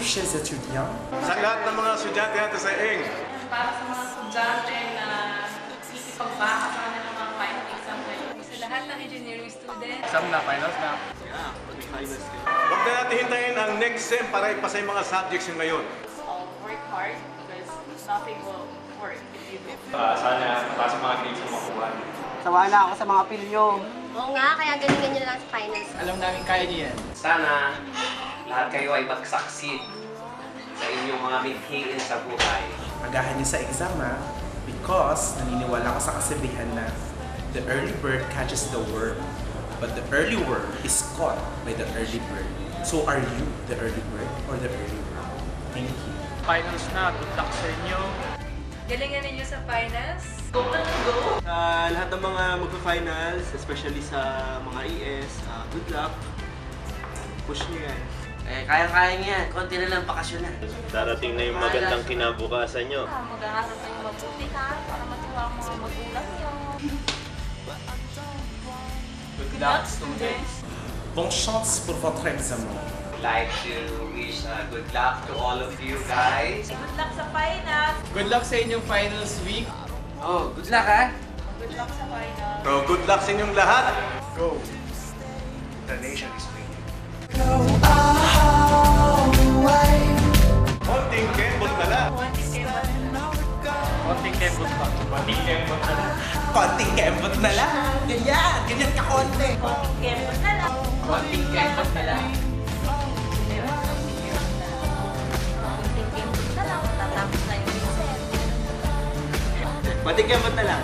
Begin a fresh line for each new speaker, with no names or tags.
chez étudiants.
Sa lahat ng mga estudyante natin sa ING.
Para sa mga estudyante na ipagbaka sa kanilang mga final exam ngayon. Sa lahat ng engineering students.
Exam na, finals na.
Huwag na natin hintayin ang next sem para ipasa yung mga subjects yung ngayon.
Work hard because nothing will work if you do.
Sana mataas ang mga grades na makuha.
Sawa na ako sa mga pilyo.
Oo nga, kaya galingan nyo lang sa finals.
Alam namin kaya niyo yan.
Sana lahat kayo ay mag-succeed sa inyong mga mithiin sa buhay.
Agahan niyo sa exam because naniniwala ako sa kasabihan na the early bird catches the worm, but the early worm is caught by the early bird. So are you the early bird or the early worm? Thank you.
Finals na, good luck sa inyo.
Galingan ninyo sa finals. Go na go!
Sa lahat ng mga magpa-finals, especially sa mga ES, good luck. Push nyo yan.
Kaya-kaya niya. Konti na lang bakasyon na.
Darating na yung magandang kinabukasan nyo.
Mag-aaral kayo mabuti para matuwa ang mga magulang nyo.
Good luck, students.
Bonne chance pour votre examen.
Like to wish good luck to all of you guys.
Good luck sa finals!
Good luck sa inyong finals week.
Oh, good luck ha!
Good luck sa finals!
So good luck sa inyong lahat. Go! The nation is waiting. Konting kembot na lang.
Konting kembot pa. Konting kembot na lang.
Konting kembot na lang. Ganyan, ganyan ka konti.
Kembot na lang!
Konting kembot na lang.
Tatapos na yung exam.
Patikemot na lang.